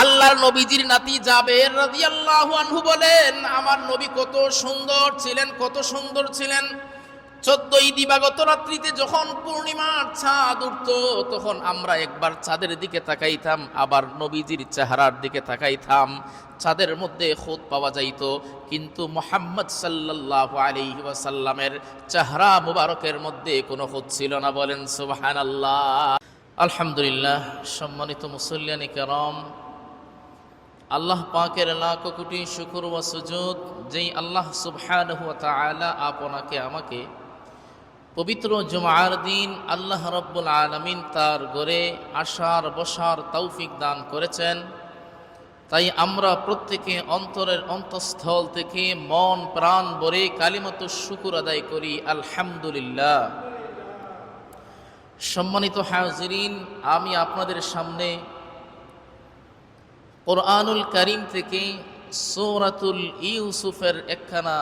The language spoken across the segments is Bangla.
আল্লাহর নবীজির নাতি জাবের রাদিয়াল্লাহু আনহু বলেন, আমার নবী কত সুন্দর ছিলেন, কত সুন্দর ছিলেন। 14ই দিবাগত রাত্রিতে যখন পূর্ণিমার চাঁদ উঠত, তখন আমরা একবার চাঁদের দিকে তাকাইতাম, আবার নবীজির চেহারার দিকে তাকাইতাম। চাঁদের মধ্যে খুঁত পাওয়া যাইত, কিন্তু মুহাম্মদ সাল্লাল্লাহু আলাইহি ওয়াসাল্লামের চেহারা মুবারকের মধ্যে কোনো খুঁত ছিল না। বলেন সুবহানাল্লাহ। আলহামদুলিল্লাহ। সম্মানিত মুসল্লিয়ানে কেরাম, আল্লাহ পাকের লাখ কোটি শুকর ওয়া সুজুদ, যেই আল্লাহ সুবহানাহু ওয়া তাআলা আপনাকে আমাকে পবিত্র জুমার দিন আল্লাহ রাব্বুল আলামিন তার ঘরে আসার বসার তৌফিক দান করেছেন। তাই আমরা প্রত্যেকে অন্তরের অন্তঃস্থল থেকে মন প্রাণ ভরে কালিমাতুশ শুকর আদায় করি, আলহামদুলিল্লাহ। সম্মানিত হাজিরিন, আমি আপনাদের সামনে কোরআনুল কারীম থেকে সূরাতুল ইউসুফের একখানা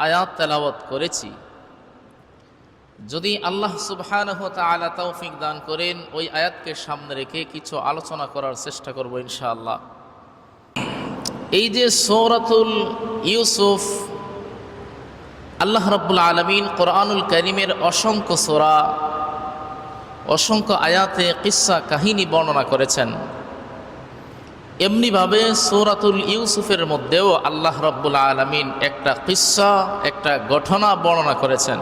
আয়াত তেলাওয়াত করেছি। যদি আল্লাহ সুবহানাহু ওয়া তাআলা তৌফিক দান করেন, ওই আয়াতকে সামনে রেখে কিছু আলোচনা করার চেষ্টা করব ইনশাআল্লাহ। এই যে সূরাতুল ইউসুফ, আল্লাহ রাব্বুল আলামিন কোরআনুল কারীমের অসংখ্য সূরা, অসংখ্য আয়াতে কিসসা কাহিনী বর্ণনা করেছেন। এমনিভাবে সূরাতুল ইউসুফের মধ্যেও আল্লাহ রাব্বুল আলামিন একটা কিসসা, একটা ঘটনা বর্ণনা করেছেন,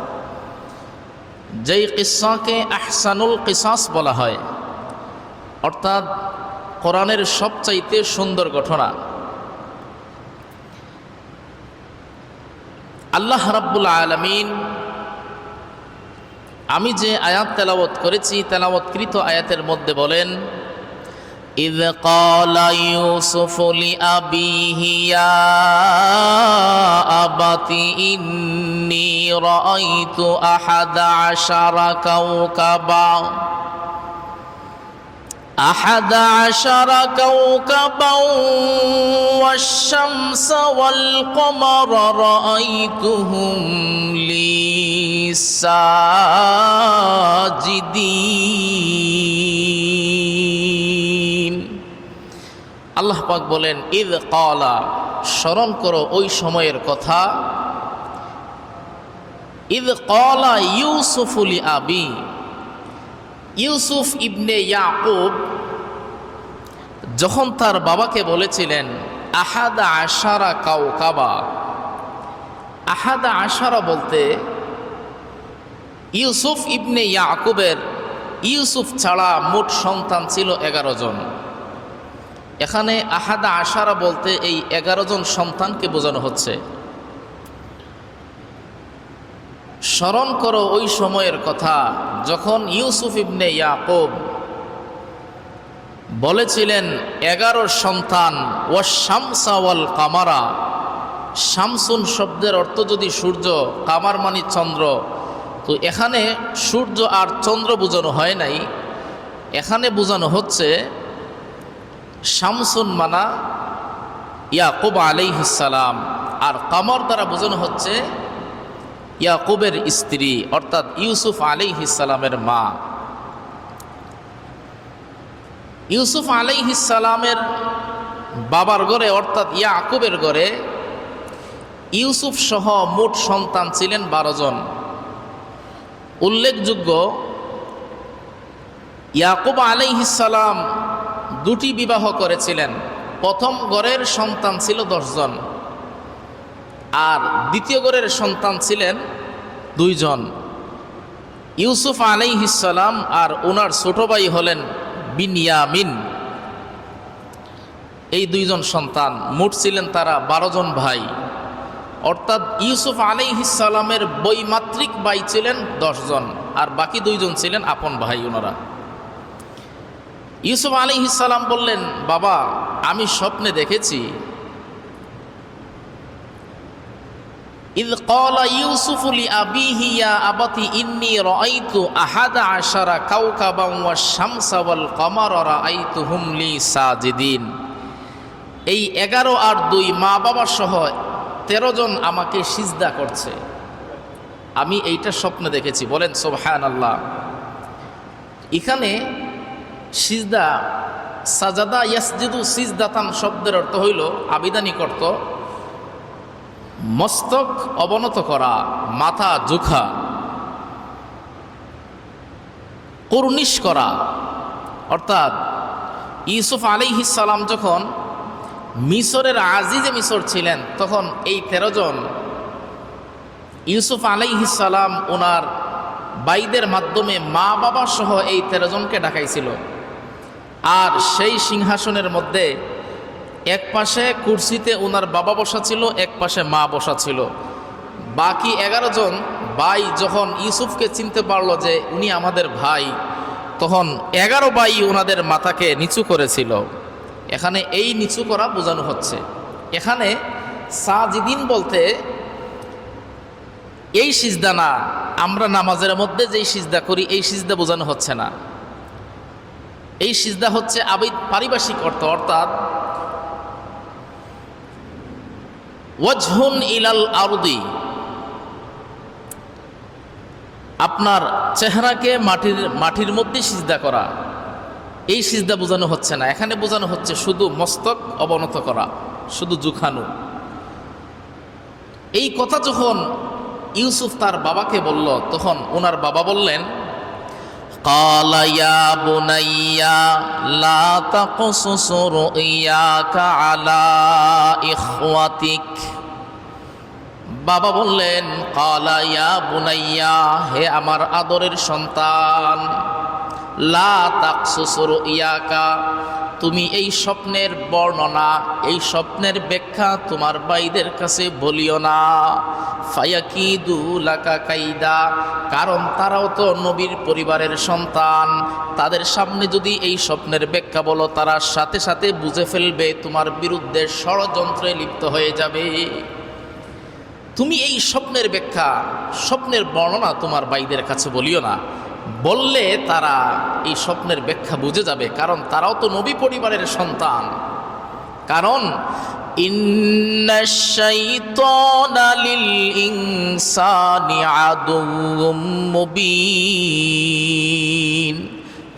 যেই কিসসাকে আহসানুল কিসাস বলা হয়, অর্থাৎ কোরআনের সবচাইতে সুন্দর ঘটনা। আল্লাহ রাব্বুল আলামিন আমি যে আয়াত তেলাওয়াত করেছি, তেলাওয়াতকৃত আয়াতের মধ্যে বলেন, إذ قال يوسف لأبيه يا أبت إني رأيت 11 كوكبا والشمس والقمر رأيتهم لي ساجدين। আল্লাহ পাক বলেন, ইদ ক্বালা, স্মরণ করো ওই সময়ের কথা, ইদ ক্বালা ইউসুফ লি আবি, ইউসুফ ইবনে ইয়াকুব যখন তার বাবাকে বলেছিলেন, আহাদা আশারা কাওকাবা। আহাদা আশারা বলতে ইউসুফ ইবনে ইয়াকুবের, ইউসুফ ছাড়া মোট সন্তান ছিল 11 জন। এখানে আহাদা আশারা বলতে এই 11 জন সন্তানকে বোঝানো হচ্ছে। স্মরণ করো ওই সময়ের কথা যখন ইউসুফ ইবনে ইয়াকুব বলেছিলেন 11 সন্তান, ওয়াশ-শামসা ওয়াল কামারা। শামসুন শব্দের অর্থ যদি সূর্য, কামার মানে চন্দ্র, তো এখানে সূর্য আর চন্দ্র বোঝানো হয় নাই, এখানে বোঝানো হচ্ছে শামসুন মানা ইয়াকুব আলাইহিস সালাম, আর কামর দ্বারা বোঝানো হচ্ছে ইয়াকুবের স্ত্রী, অর্থাৎ ইউসুফ আলাইহিস সালামের মা। ইউসুফ আলাইহিস সালামের বাবার ঘরে, অর্থাৎ ইয়াকুবের ঘরে ইউসুফ সহ মোট সন্তান ছিলেন 12 জন। উল্লেখযোগ্য, ইয়াকুব আলাইহিস সালাম 2টি বিবাহ করেছিলেন। প্রথম ঘরের সন্তান ছিল 10 জন, আর দ্বিতীয় ঘরের সন্তান ছিলেন 2 জন, ইউসুফ আলাইহিস সালাম আর ওনার ছোট ভাই হলেন বিনয়ামিন। এই 2 জন সন্তান, মোট ছিলেন তারা 12 জন ভাই। অর্থাৎ ইউসুফ আলাইহিস সালামের বৈমাত্রিক ভাই ছিলেন 10 জন, আর বাকি 2 জন ছিলেন আপন ভাই ওনারা। ইউসুফ আলাইহিস সালাম বললেন, বাবা, আমি স্বপ্নে দেখেছি, ইয ক্বালা ইউসুফ লি আবিহি ইয়া আবাতি ইন্নী রাআইতু 11 কাওকাবান ওয়াশ-শামসা ওয়াল কামারা রাআইতুহুম লি সাজিদিন। এই 11 আর 2 মা বাবা সহ 13 জন আমাকে সিজদা করছে, আমি এইটা স্বপ্নে দেখেছি। বলেন সুবহানাল্লাহ। এখানে সিজদা সাজাদা ইয়াসজুদু সিজদাতান শব্দের অর্থ হইল আবিধানিক অর্থ মস্তক অবনত করা, মাথা ঝুঁকা, কুর্নিশ করা। অর্থাৎ ইউসুফ আলাইহিস সালাম যখন মিশরের আজিজে মিশর ছিলেন, তখন এই 13 জন ইউসুফ আলাইহিস সালাম ওনার বাইদের মাধ্যমে মা বাবা সহ এই 13 জনকে ডাকাইছিল। আর সেই সিংহাসনের মধ্যে এক পাশে কুরসিতে ওনার বাবা বসা ছিল, এক পাশে মা বসা ছিল। বাকি 11 জন ভাই যখন ইউসুফকে চিনতে পারলো যে উনি আমাদের ভাই, তখন 11 ভাই ওনাদের মাথাকে নিচু করেছিল। এখানে এই নিচু করা বোঝানো হচ্ছে। এখানে সাজিদিন বলতে এই সিজদা না, আমরা নামাজের মধ্যে যেই সিজদা করি এই সিজদা বোঝানো হচ্ছে না। এই সিজদা হচ্ছে পারিভাষিক অর্থ, অর্থাৎ ওয়াজহুন ইলাল আরদি, আপনার চেহারাকে মাটির মধ্যে সিজদা করা। এই সিজদা বোঝানো হচ্ছে না, এখানে বোঝানো হচ্ছে শুধু মস্তক অবনত করা, শুধু ঝুঁকানো। এই কথা যখন ইউসুফ তার বাবাকে বলল, তখন ওনার বাবা বললেন, ক্বালা ইয়া বুনাইয়া লা তাকসুস রুইয়াকা আলা ইখওয়াতিক। বাবা বললেন, ক্বালা ইয়া বুনাইয়া, হে আমার আদরের সন্তান, লা তাকসুস রুইয়াকা, তুমি এই স্বপ্নের বর্ণনা, এই স্বপ্নের ব্যাখ্যা তোমার ভাইদের কাছে বলিও না। ফায়াকিদু লাকা কাইদা, কারণ তারাও তো নবীর পরিবারের সন্তান। তাদের সামনে যদি এই স্বপ্নের ব্যাখ্যা বলো, তারা সাথে সাথে বুঝে ফেলবে তোমার বিরুদ্ধে ষড়যন্ত্রে লিপ্ত হয়ে যাবে। তুমি এই স্বপ্নের ব্যাখ্যা, স্বপ্নের বর্ণনা তোমার ভাইদের কাছে বলিও না। বললে তারা এই স্বপ্নের ব্যাখ্যা বুঝে যাবে, কারণ তারাও তো নবী পরিবারের সন্তান। কারণ ইন্নাশ শাইতানা লিল ইনসানি আদুউম মুবিন,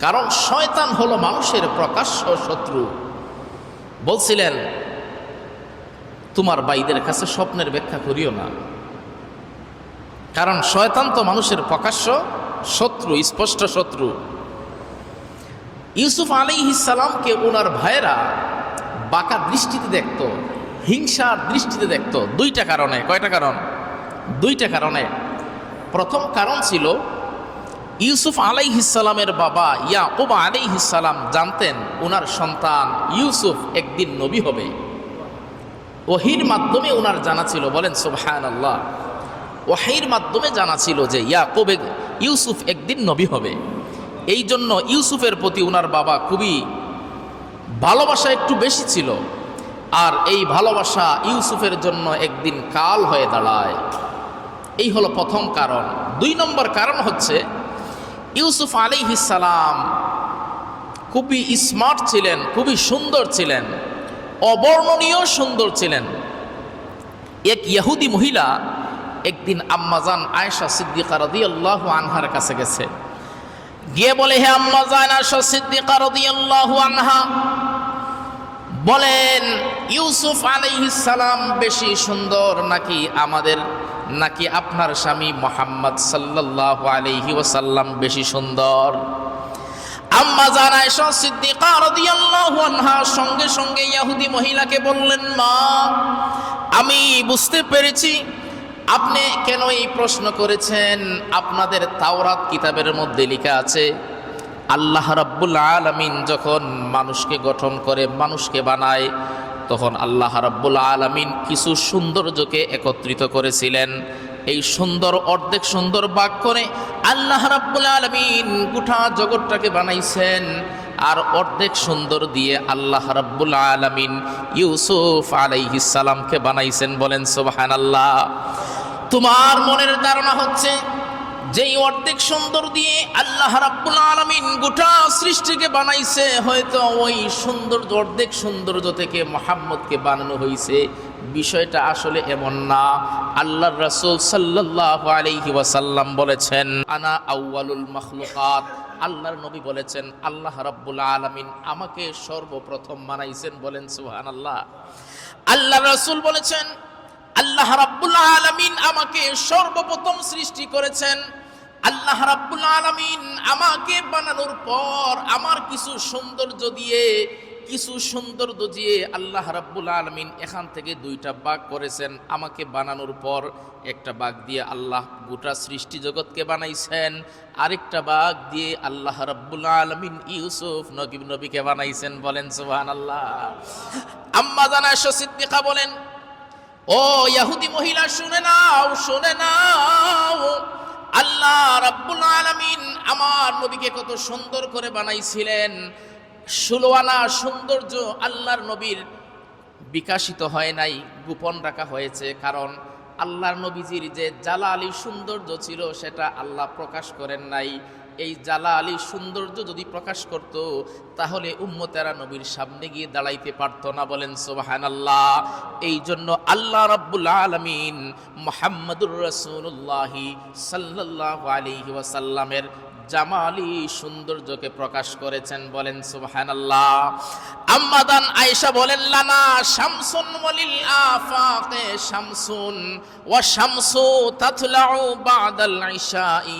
কারণ শয়তান হলো মানুষের প্রকাশ্য শত্রু। বলছিলেন তোমার ভাইদের কাছে স্বপ্নের ব্যাখ্যা করিও না, কারণ শয়তান তো মানুষের প্রকাশ্য শত্রু, স্পষ্ট শত্রু। ইউসুফ আলাইহিস সালামকে ওনার ভাইয়েরা বাঁকা দৃষ্টিতে দেখত, হিংসার দৃষ্টিতে দেখত। 2টা কারণে। কয়টা কারণ? 2টা কারণে। প্রথম কারণ ছিল ইউসুফ আলাইহিস সালামের বাবা ইয়াকুব আলাইহিস সালাম জানতেন ওনার সন্তান ইউসুফ একদিন নবী হবে। ওহীর মাধ্যমে ওনার জানা ছিল, বলেন সুবহানাল্লাহ। ওহীর মাধ্যমে জানা ছিল যে ইউসুফ একদিন নবী হবে। এই জন্য ইউসুফের প্রতি ওনার বাবা খুবই ভালোবাসা একটু বেশি ছিল। আর এই ভালোবাসা ইউসুফের জন্য একদিন কাল হয়ে দাঁড়ায়। এই হলো প্রথম কারণ। 2 নম্বর কারণ হচ্ছে ইউসুফ আলাইহিস সালাম খুবই স্মার্ট ছিলেন, খুবই সুন্দর ছিলেন, অবর্ণনীয় সুন্দর ছিলেন। এক ইহুদি মহিলা একদিন আম্মাজান আয়েশা সিদ্দিকা রাদিয়াল্লাহু আনহার কাছে গেছে, গিয়ে বলে, হে আম্মাজান আয়েশা সিদ্দিকা রাদিয়াল্লাহু আনহা, বলেন ইউসুফ আলাইহিস সালাম বেশি সুন্দর নাকি আপনার স্বামী মুহাম্মদ সাল্লাল্লাহু আলাইহি ওয়াসাল্লাম বেশি সুন্দর? আম্মাজান আয়েশা সিদ্দিকা রাদিয়াল্লাহু আনহা সঙ্গে সঙ্গে ইহুদি মহিলাকে বললেন, মা, আমি বুঝতে পেরেছি আপনি কেন এই প্রশ্ন করেছেন। আপনাদের তাওরাত কিতাবের মধ্যে লেখা আছে আল্লাহ রাব্বুল আলামিন যখন মানুষকে গঠন করে, মানুষকে বানায়, তখন আল্লাহ রাব্বুল আলামিন কিছু সৌন্দর্যকে একত্রিত করেছিলেন। এই সুন্দর অর্ধেক সুন্দর ভাগ করে আল্লাহ রাব্বুল আলামিন গোটা জগৎটাকে বানাইছেন। আর অর্ধেক সুন্দর দিয়ে আল্লাহ রাব্বুল আলামিন ইউসুফ আলাইহিস সালামকে বানাইছেন। বলেন সুবহানাল্লাহ। তোমার মনের ধারণা হচ্ছে যেই অর্ধেক সুন্দর দিয়ে আল্লাহ রাব্বুল আলামিন গোটা সৃষ্টিকে বানাইছে, হয়তো ওই অর্ধেক সৌন্দর্য থেকে মুহাম্মদকে বানানো হয়েছে। বিষয়টা আসলে এমন না। আল্লাহর রাসূল সাল্লাল্লাহু আলাইহি ওয়াসাল্লাম বলেছেন, আনা আউয়ালুল মাখলুকাত, আল্লাহর নবী বলেছেন আল্লাহ রাব্বুল আলামিন আমাকে সর্বপ্রথম বানাইছেন, বলেন সুবহানাল্লাহ। আল্লাহ রাসূল বলেছেন আল্লাহ রাব্বুল আলামিন আমাকে সর্বপ্রথম সৃষ্টি করেছেন। আল্লাহ রাব্বুল আলামিন আমাকে বানানোর পর আমার কিছু সৌন্দর্য দিয়ে আল্লাহ রাব্বুল আলামিন এখান থেকে দুইটা ভাগ করেছেন। আমাকে বানানোর পর একটা ভাগ দিয়ে আল্লাহ গোটা সৃষ্টি জগৎকে বানাইছেন, আরেকটা ভাগ দিয়ে আল্লাহ রাব্বুল আলামিন ইউসুফ নবীকে বানাইছেন, বলেন সুবহানাল্লাহ। আম্মা জানা আয়েশা সিদ্দিকা বলেন, ও ইহুদি মহিলা শুনে নাও, আল্লাহ রাব্বুল আলামিন আমার নবীকে কত সুন্দর করে বানাইছিলেন। 16 আনা সৌন্দর্য আল্লাহর নবীর বিকাশিত হয় নাই, গোপন রাখা হয়েছে। কারণ আল্লাহর নবীজির যে জালালি সৌন্দর্য ছিল সেটা আল্লাহ প্রকাশ করেন নাই। এই জালালি সৌন্দর্য যদি প্রকাশ করত তাহলে উম্মতেরা নবীর সামনে গিয়ে দাঁড়াইতে পারত না, বলেন সুবহানাল্লাহ। এই জন্য আল্লাহ রাব্বুল আলামিন মুহাম্মদুর রাসূলুল্লাহ সাল্লাল্লাহু আলাইহি ওয়াসাল্লামের জামালি সৌন্দর্যকে প্রকাশ করেছেন, বলেন সুবহানাল্লাহ। আম্মাদান আয়েশা বলেন লানা শামসুন ওয়ালিল আফাকে শামসুন ওয়া শামসু তাতলাউ বাদাল ইশাই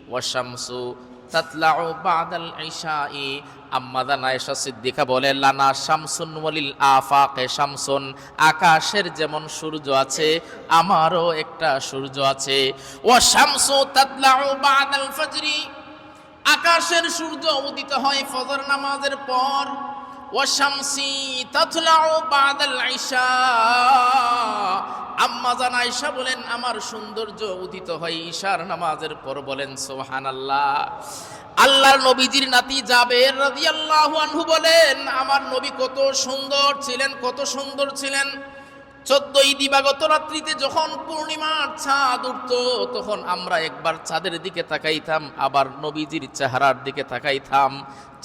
ওয়া শামসু তাতলাউ বাদাল ইশাই। আম্মাদান আয়েশা সিদ্দিকা বলেন লানা শামসুন ওয়ালিল আফাকে শামসুন, আকাশের যেমন সূর্য আছে আমারও একটা সূর্য আছে। ওয়া শামসু তাতলাউ বাদাল ফজরি, আকাশের সূর্য উদিত হয় ফজর নামাজের পর। ওয়া শামসি তাতলাউ বাদাল ইশা, আম্মা জান আয়েশা বলেন আমার সৌন্দর্য উদিত হয় ঈশার নামাজের পর, বলেন সুবহানাল্লাহ। আল্লাহর নবীজির নাতি জাবের রাদিয়াল্লাহু আনহু বলেন আমার নবী কত সুন্দর ছিলেন। 14 দিবাগত রাত্রিতে যখন পূর্ণিমার চাঁদ উঠত তখন আমরা একবার চাঁদের দিকে তাকাইতাম, আবার নবীজির চেহারার দিকে তাকাইতাম।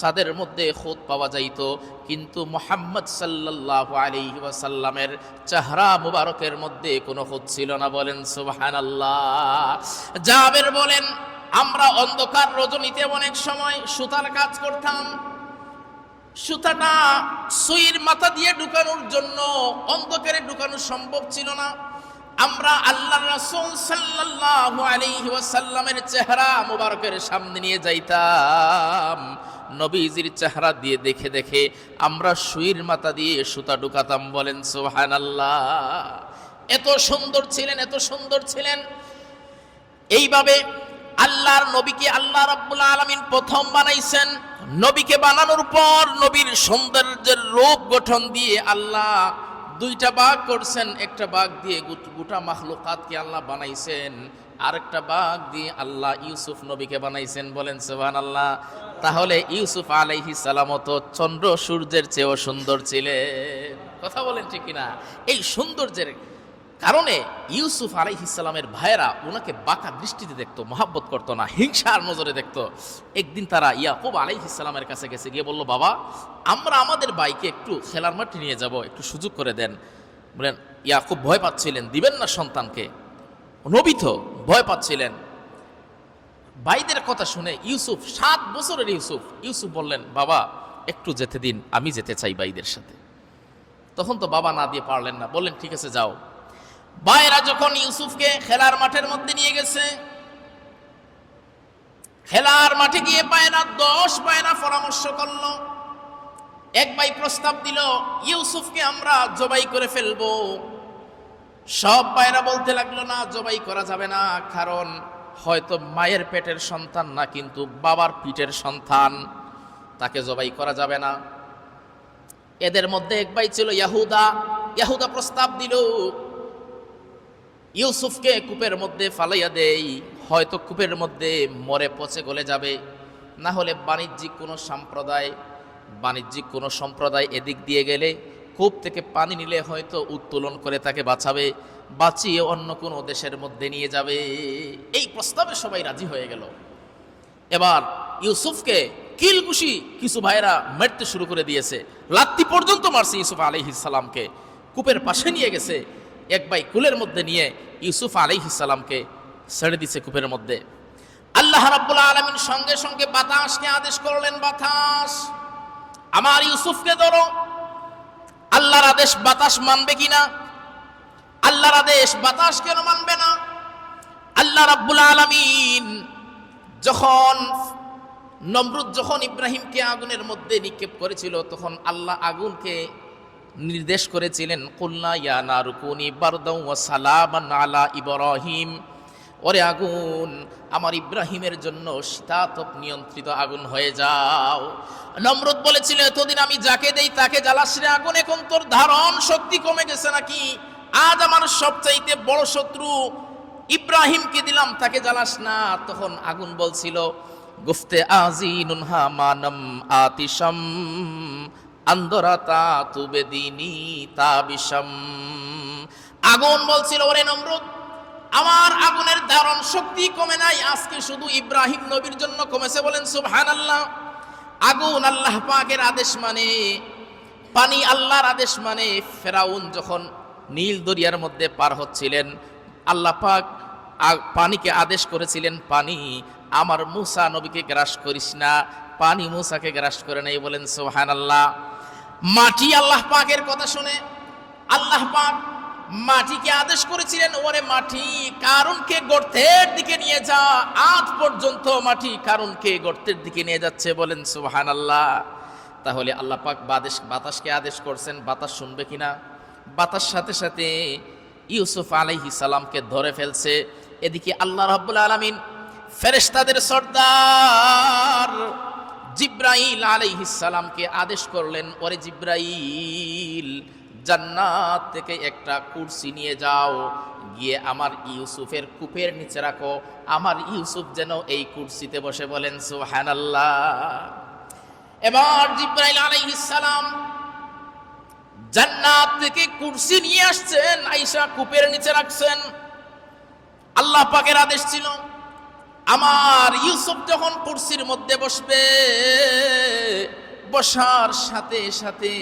চাঁদের মধ্যে খুঁত পাওয়া যাইত, কিন্তু মুহাম্মদ সাল্লাল্লাহু আলাইহি ওয়াসাল্লামের চেহারা মুবারকের মধ্যে কোনো খুঁত ছিল না, বলেন সুবহানাল্লাহ। জাবের বলেন আমরা অন্ধকার রজনীতে অনেক সময় সুতার কাজ করতাম। সুতাটা সুইর মাথা দিয়ে ঢুকানোর জন্য অন্ধকারে ঢুকানো সম্ভব ছিল না। আমরা আল্লাহর রাসূল সাল্লাল্লাহু আলাইহি ওয়াসাল্লামের চেহারা মুবারকের সামনে নিয়ে যাইতাম। নবীজির চেহারা দিয়ে দেখে দেখে আমরা সুইর মাথা দিয়ে সুতা ঢুকাতাম, বলেন সুবহানাল্লাহ। এত সুন্দর ছিলেন। এইভাবে আল্লাহর নবীকে আল্লাহ রাব্বুল আলামিন প্রথম বানাইছেন। নবীকে বানানোর পর নবীর সৌন্দর্যের রূপ গঠন দিয়ে আল্লাহ দুইটা ভাগ করছেন। একটা ভাগ দিয়ে গোটা মাখলুকাতকে আল্লাহ বানাইছেন, আরেকটা ভাগ দিয়ে আল্লাহ ইউসুফ নবীকে বানাইছেন, বলেন সুবহানাল্লাহ। তাহলে ইউসুফ আলাইহিস সালাম তো চন্দ্র সূর্যের চেয়েও সুন্দর ছিলেন, কথা বলেন ঠিক কিনা? এই সৌন্দর্যের কারণে ইউসুফ আলাইহিস সালামের ভাইয়েরা ওনাকে বাঁকা দৃষ্টিতে দেখতো, মহাব্বত করতো না, হিংসার নজরে দেখতো। একদিন তারা ইয়াকুব আলাইহিস সালামের কাছে গিয়ে বলল, বাবা আমরা আমাদের ভাইকে একটু খেলার মাঠে নিয়ে যাব, একটু সুযোগ করে দেন। বলেন ইয়াকুব ভয় পাচ্ছিলেন, দিবেন না সন্তানকে, নবী তো ভয় পাচ্ছিলেন। ভাইদের কথা শুনে ইউসুফ 7 বছরের ইউসুফ বললেন, বাবা একটু যেতে দিন, আমি যেতে চাই ভাইদের সাথে। তখন তো বাবা না দিয়ে পারলেন না, বললেন ঠিক আছে যাও। ভাইরা যখন ইউসুফকে খেলার মাঠের মধ্যে নিয়ে গেছে, খেলার মাঠে গিয়ে 10 ভাইরা পরামর্শ করলো। এক ভাই প্রস্তাব দিল ইউসুফকে আমরা জবাই করে ফেলবো। সব ভাইরা বলতে লাগলো না, জবাই করা যাবে না, কারণ হয়তো মায়ের পেটের সন্তান না কিন্তু বাবার পিঠের সন্তান, তাকে জবাই করা যাবে না। এদের মধ্যে এক ভাই ছিল ইয়াহুদা প্রস্তাব দিল ইউসুফকে কূপের মধ্যে ফালাইয়া দেই, হয়তো কূপের মধ্যে মরে পচে গলে যাবে, না হলে বাণিজ্যিক কোনো সম্প্রদায় এদিক দিয়ে গেলে কূপ থেকে পানি নিলে হয়তো উত্তোলন করে তাকে বাঁচিয়ে অন্য কোনো দেশের মধ্যে নিয়ে যাবে। এই প্রস্তাবে সবাই রাজি হয়ে গেল। এবার ইউসুফকে কিলঘুষি কিছু ভাইরা মারতে শুরু করে দিয়েছে, লাত্তি পর্যন্ত মারছে ইউসুফ আলাইহিস সালামকে। কূপের পাশে নিয়ে গেছে, এক ভাই কুলের মধ্যে নিয়ে ইউসুফ আলাইহিস সালামকে ছেড়ে দিছে কূপের মধ্যে। আল্লাহ রাব্বুল আলামিন সঙ্গে সঙ্গে বাতাসকে আদেশ করলেন, বাতাস আমার ইউসুফকে ধরো। আল্লাহর আদেশ বাতাস মানবে কিনা? আল্লাহর আদেশ বাতাস কেন মানবে না? আল্লাহ রাব্বুল আলামিন যখন নমরুদ যখন ইব্রাহিমকে আগুনের মধ্যে নিক্ষেপ করেছিল, তখন আল্লাহ আগুনকে নির্দেশ করেছিলেন, কুলনা ইয়া নারু কুনি বারদাও ওয়া সালামান আলা ইব্রাহিম। ওরে আগুন, আমার ইব্রাহিমের জন্য শীতাতপ নিয়ন্ত্রিত আগুন হয়ে যাও। নমরুদ বলেছিল, এতদিন আমি যাকে দেই তাকে জ্বালাস রে আগুন, এখন তোর ধারণ শক্তি কমে গেছে নাকি? আজ আমার সবচাইতে বড় শত্রু ইব্রাহিমকে দিলাম, তাকে জ্বালাস না। তখন আগুন বলছিল, গুফতে আজিনুন হামানম আতিশম আন্দরাতা তুবেদিনী তাবিশম। আগুন বলছিল, ওরে নমরুদ, আমার আগুনের ধারণ শক্তি কমে নাই, আজকে শুধু ইব্রাহিম নবীর জন্য কমেছে। বলেন সুবহানাল্লাহ। আগুন আল্লাহ পাকের আদেশ মানে, পানি আল্লাহর আদেশ মানে। ফেরাউন যখন নীল দরিয়ার মধ্যে পার হচ্ছিলেন, আল্লাহ পাক পানিকে আদেশ করেছিলেন, পানি আমার মূসা নবীকে গ্রাস করিস না। পানি মূসাকে গ্রাস করে নাই। বলেন সুবহানাল্লাহ। মাটি আল্লাহ পাকের কথা শুনে আল্লাহ পাক মাটিকে আদেশ করেছিলেন, ওরে মাটি, কারুনকে গর্তের দিকে নিয়ে যা। আজ পর্যন্ত মাটি কারুনকে গর্তের দিকে নিয়ে যাচ্ছে। বলেন সুবহানাল্লাহ। তাহলে আল্লাহ পাক বাতাসকে আদেশ করছেন, বাতাস শুনবে কিনা? বাতাস সাথে সাথে ইউসুফ আলাইহিস সালামকে ধরে ফেলছে। এদিকে আল্লাহ রাব্বুল আলামিন ফেরেশতাদের সর্দার জিব্রাইল আলাইহিস সালামকে আদেশ করলেন, ওরে জিব্রাইল, জান্নাত থেকে একটা কুরসি নিয়ে যাও, গিয়ে আমার ইউসুফের কূপের নিচে রাখো, আমার ইউসুফ যেন এই কুরসিতে বসে। বলেন সুবহানাল্লাহ। এবার জিব্রাইল আলাইহিস সালাম জান্নাত থেকে কুরসি নিয়ে আসছেন, আয়েশা কূপের নিচে রাখছেন। আল্লাহ পাকের আদেশ ছিল, আমার ইউসুফ যখন কুরসির মধ্যে বসবে, বসার সাথে সাথে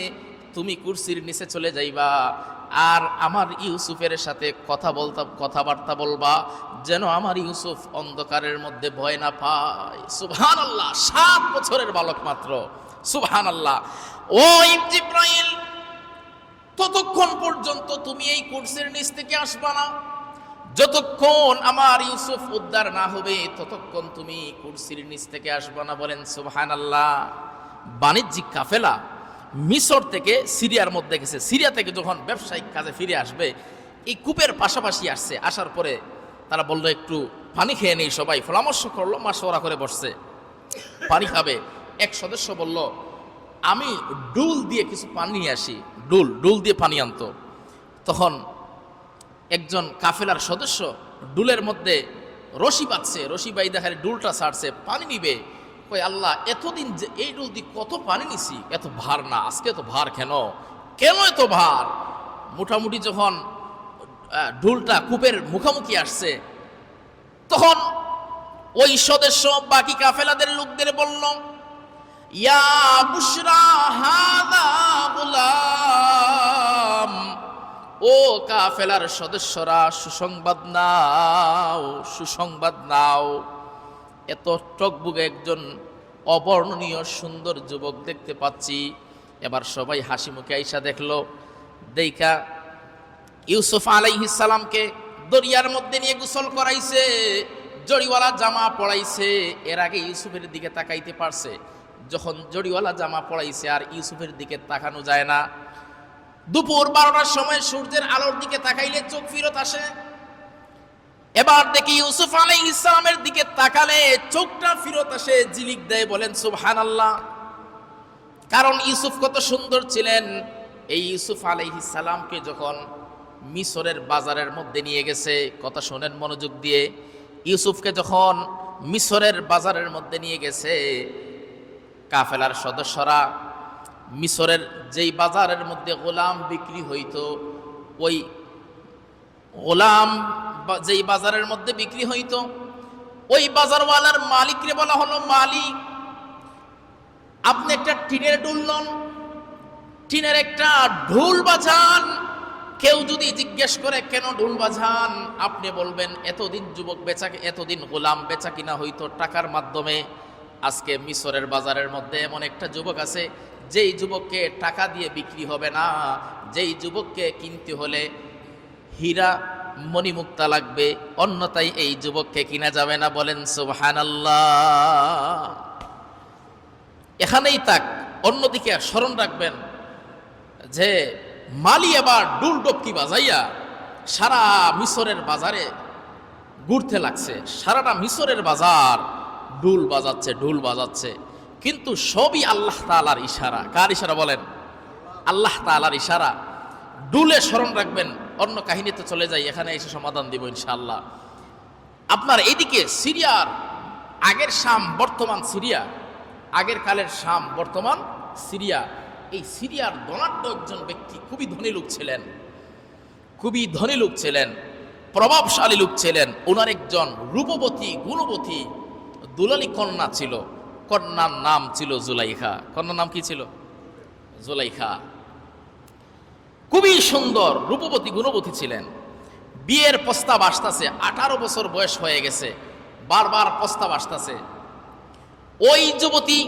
তুমি কুরসির নিচে চলে যাইবা, আর আমার ইউসুফের সাথে কথাবার্তা বলবা, যেন আমার ইউসুফ অন্ধকারের মধ্যে ভয় না পায়। সুবহানাল্লাহ। 7 বছরের বালক মাত্র। সুবহানাল্লাহ। ও জিব্রাইল, ততক্ষণ পর্যন্ত তুমি এই কুরসির নিচ থেকে আসবা না। যতক্ষণ আমার ইউসুফ উদ্ধার না হবে, ততক্ষণ তুমি কুরসির নিচ থেকে আসবা না। বলেন সুবহানাল্লাহ। বাণিজ্যিক কাফেলা মিশর থেকে সিরিয়ার মধ্যে গেছে। সিরিয়া থেকে যখন ব্যবসায়িক কাজে ফিরে আসবে, এই কূপের পাশাপাশি আসছে। আসার পরে তারা বললো, একটু পানি খেয়ে নেই। সবাই পরামর্শ করলো, মাশওয়ারা করে বসছে, পানি খাবে। এক সদস্য বলল, আমি ডুল দিয়ে কিছু পানি নিয়ে আসি। ডুল দিয়ে পানি আনতো। তখন একজন কাফেলার সদস্য ডুলের মধ্যে রশি পাচ্ছে, রশি বাই দেখার ডুলটা ছাড়ছে, পানি নিবে। কই আল্লাহ, এতদিন যে এই ডুল দিয়ে কত পানি নিছি, এত ভার না, আজকে এত ভার কেন এত ভার? মোটামুটি যখন ডুলটা কূপের মুখামুখি আসছে, তখন ওই সদস্য বাকি কাফেলাদের লোকদের বলল, ইয়া বুশরা হাদা গুলাম, ও কাফেলার সদস্যরা, সুসংবাদ নাও। এত টকবুকে একজন অবর্ণনীয় সুন্দর যুবক দেখতে পাচ্ছি। এবার সবাই হাসি মুখে আইসা দেখলো, দেখা ইউসুফ আলাইহিস সালামকে দরিয়ার মধ্যে নিয়ে গোসল করাইছে, জড়িওয়ালা জামা পরাইছে। এর আগে ইউসুফের দিকে তাকাইতে পারছে, যখন জড়িওয়ালা জামা পরাইছে আর ইউসুফের দিকে তাকানো যায় না। দুপুর 12টার সময় সূর্যের আলোর দিকে তাকাইলে চোখ ফিরত আসে। এবার দেখি ইউসুফ আলাইহিস সালামের দিকে তাকালে চোখটা ফিরত আসে, জিলিক দেয়। বলেন সুবহানাল্লাহ। কারণ ইউসুফ কত সুন্দর ছিলেন। এই ইউসুফ আলাইহিস সালামকে যখন মিশরের বাজারের মধ্যে নিয়ে গেছে, কথা শোনেন মনোযোগ দিয়ে, ইউসুফকে যখন মিশরের বাজারের মধ্যে নিয়ে গেছে, কাফেলার সদস্যরা মিশরের যেই বাজারের মধ্যে গোলাম বিক্রি হইতো, ওই গোলাম যেই বাজারের মধ্যে বিক্রি হইতো, ওই বাজারওয়ালার মালিকরে বলা হলো, মালিক, আপনি একটা টিনের ডুল লন, টিনের একটা ঢোল বাজান, কেউ যদি জিজ্ঞেস করে কেন ঢোল বাজান, আপনি বলবেন এতদিন যুবক এতদিন গোলাম বেচা কিনা হইতো টাকার মাধ্যমে। আজকে মিশরের বাজারের মধ্যে এমন একটা যুবক আছে যেই যুবককে টাকা দিয়ে বিক্রি হবে না, যেই যুবককে কিনতে হলে হীরা মণিমুক্তা লাগবে, অন্যথায় এই যুবককে কিনা যাবে না। বলেন সুবহানাল্লাহ। এখানেই তাক। অন্যদিকে স্মরণ রাখবেন যে মালি এবার ডুল ডপকি বাজাইয়া সারা মিশরের বাজারে ঘুরতে লাগছে। সারাটা মিশরের বাজার ঢুল বাজাচ্ছে, কিন্তু সবই আল্লাহ তাআলার ইশারা। কার ইশারা বলেন? আল্লাহ তাআলার ইশারা। ডুলে স্মরণ রাখবেন। অন্য কাহিনীতে চলে যাই, এখানে এসে সমাধান দিব ইনশাআল্লাহ। আপনার এইদিকে সিরিয়ার আগের শাম বর্তমান সিরিয়া, আগের কালের শাম বর্তমান সিরিয়া, এই সিরিয়ার ধনাঢ্য একজন ব্যক্তি, খুবই ধনী লোক ছিলেন, প্রভাবশালী লোক ছিলেন। ওনার একজন রূপবতী গুণবতী দুলালী কন্যা ছিল। কন্যার নাম ছিল জুলাইখা। কন্যার নাম কি ছিল? জুলাইখা। খুবই সুন্দর রূপবতী গুণবতী ছিলেন। বিয়ের প্রস্তাব আসতেছে, 18 বছর বয়স হয়ে গেছে, বারবার প্রস্তাব আসতেছে। ওই যুবতী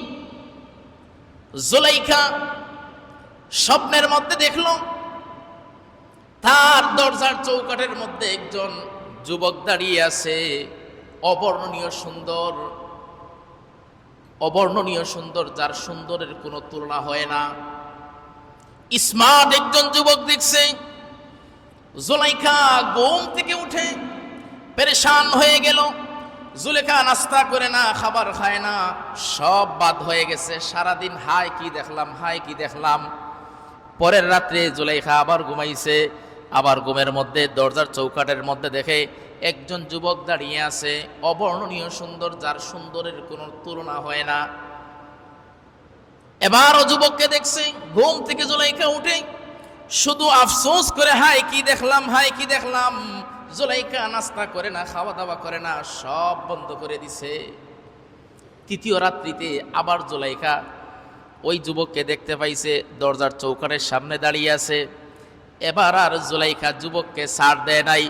জুলাইখা স্বপ্নের মধ্যে দেখল তার দরজার চৌকাঠের মধ্যে একজন যুবক দাঁড়িয়ে আছে, অবর্ণনীয় সুন্দর, যার সুন্দরের কোনো তুলনা হয় না। স্মার্ট একজন যুবক দেখছে। জুলাইখা ঘুম থেকে উঠে পেরেশান হয়ে গেল। জুলেখা নাস্তা করে না, খাবার খায় না, সব বাদ হয়ে গেছে। সারাদিন হায় কি দেখলাম। পরের রাত্রে জুলেখা আবার ঘুমাইছে। আবার ঘুমের মধ্যে দরজার চৌকাঠের মধ্যে দেখে একজন যুবক দাঁড়িয়ে আছে, অবর্ণনীয় সুন্দর, যার সুন্দরের কোনো তুলনা হয় না। এবারও যুবককে দেখছে। ঘুম থেকে জুলাইখা উঠে শুধু আফসোস করে হায় কি দেখলাম। জুলাইখা নাস্তা করে না, খাওয়া দাওয়া করে না, সব বন্ধ করে দিছে। তৃতীয় রাত্রিতে আবার জুলাইখা ওই যুবককে দেখতে পাইছে, দরজার চৌকাঠের সামনে দাঁড়িয়ে আছে। এবার আর জুলাইখা যুবককে ছাড় দেয় নাই।